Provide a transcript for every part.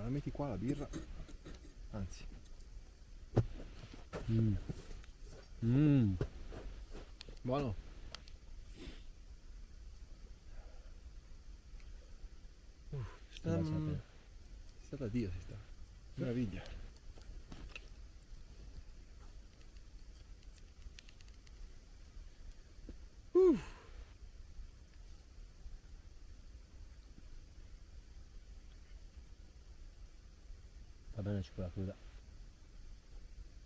la metti qua la birra, anzi. Buono. È stata Dio, si sta. Meraviglia. Va bene la cipolla cruda.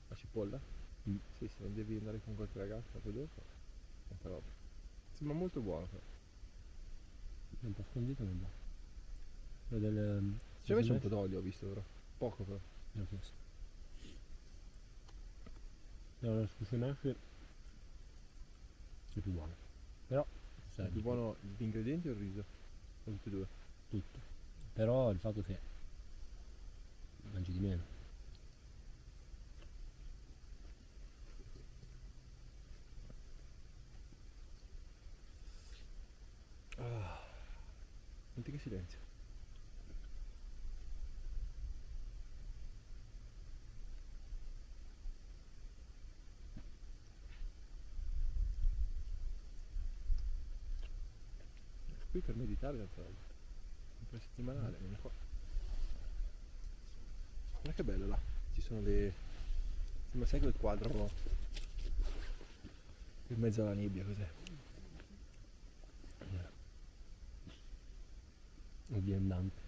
La cipolla? Sì, se non devi andare con qualche ragazza poi dopo. Tanta roba. Sembra molto buono però. È un po' scondito non va. Quello del... Ci hai messo un po' d'olio, ho visto però. Poco però. L'ho chiesto. Allora, sushi mesh è più buono. Però È più buono gli ingredienti o il riso? O tutti e due? tutto. Però il fatto che mangi di meno. Senti che silenzio. Qui per meditare tanta roba. Un settimanale, vieni qua. Guarda che bello là. Ci sono le... Sembra sai quel quadro in mezzo alla nebbia, cos'è? È viandante.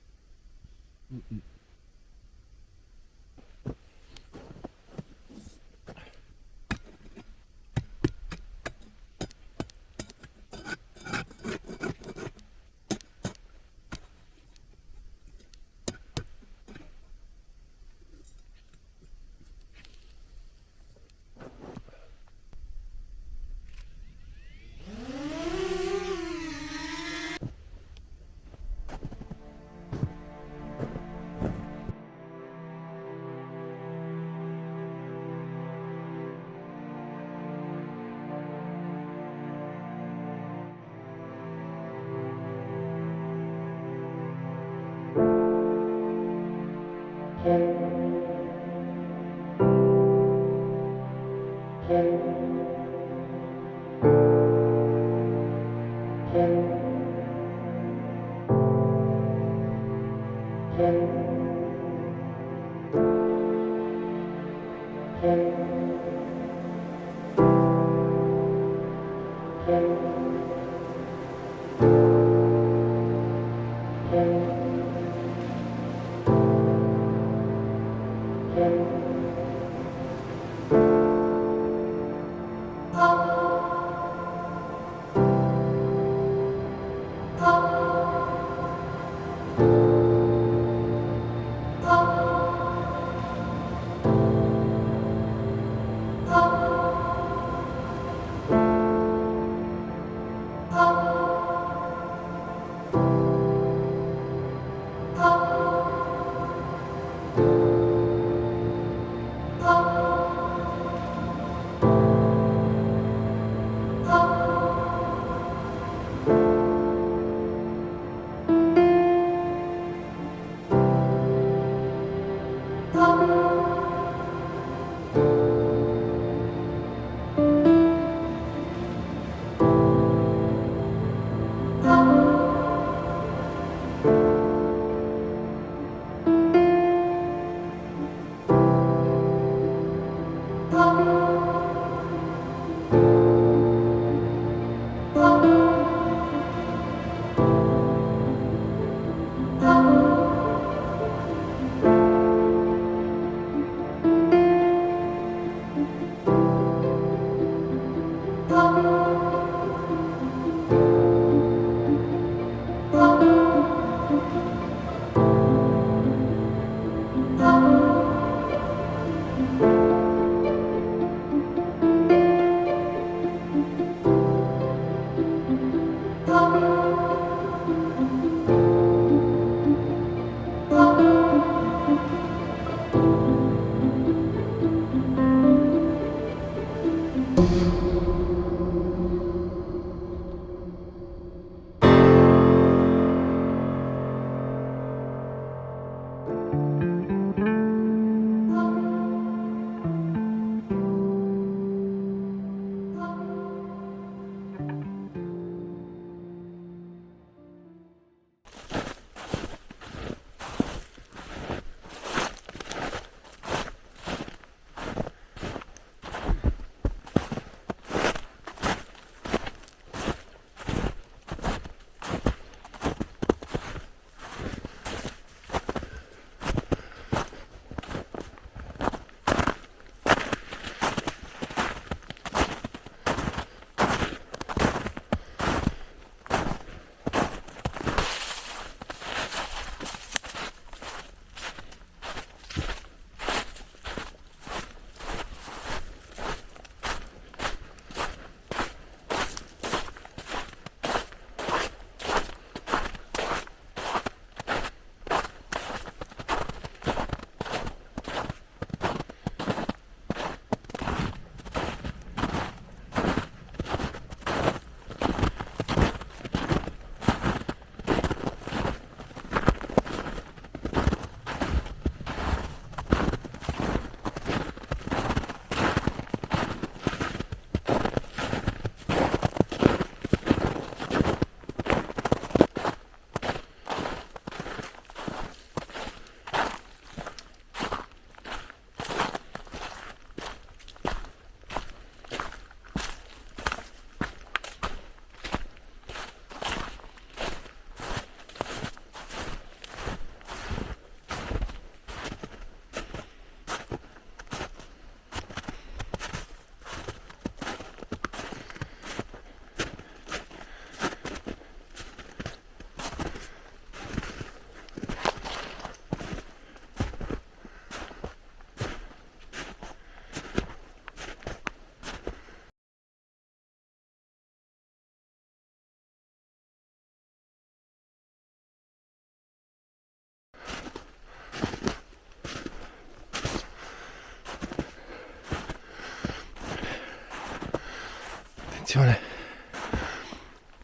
attenzione,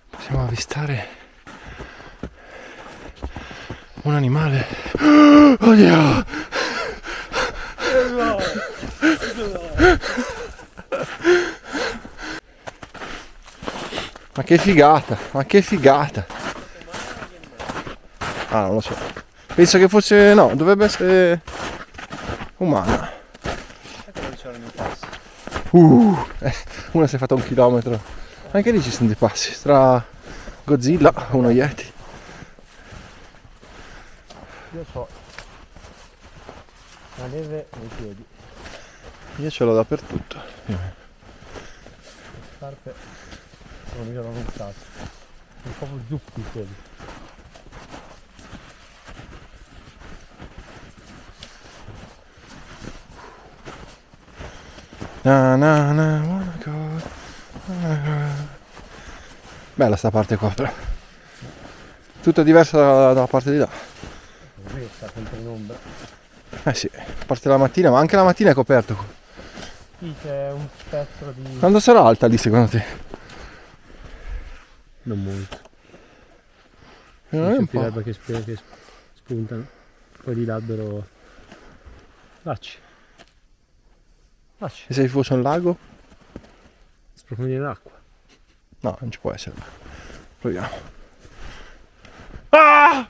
possiamo avvistare un animale. Oddio! Ma che figata, ma che figata! Ah, non lo so. Penso che fosse, no, dovrebbe essere umana. Una si è fatta 1 chilometro. Anche lì ci sono dei passi, tra Godzilla e uno Yeti. Io so la neve nei piedi. Io ce l'ho dappertutto. Le scarpe non mi sono usate. Sono proprio zuppi quelli. Na, na, na, wanna go, wanna go. Bella sta parte qua però. Tutta diversa dalla parte di là. Qui sta sempre in ombra. Eh sì, a parte la mattina, ma anche la mattina è coperto qua. Qui c'è un spettro di... Quando sarà alta lì secondo te? Non molto. Non è un po'. Che spuntano. Poi di l'albero... Lacci. Lacci. E se fosse un lago? Sprofondire l'acqua. No, non ci può essere. Proviamo. Ah!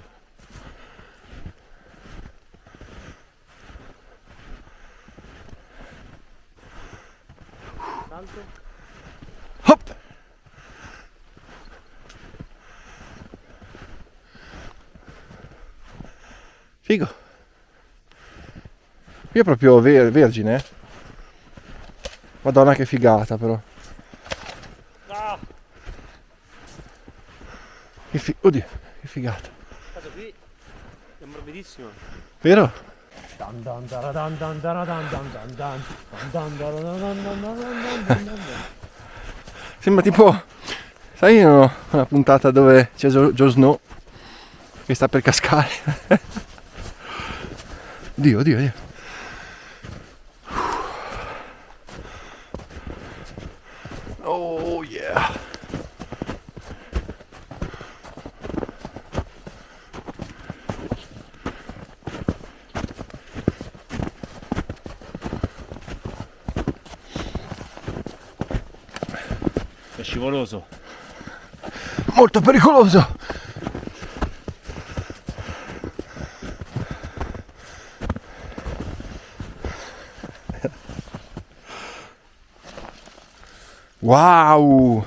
Tanto? Hop! Figo. Qui è proprio vergine, eh? Madonna che figata però. Ah! Oddio, che figata. Guarda qui, è morbidissimo. Vero? Sembra tipo, sai, una puntata dove c'è Jon Snow che sta per cascare. Dio, Dio, Dio. Oh yeah. È scivoloso. Molto pericoloso. Wow.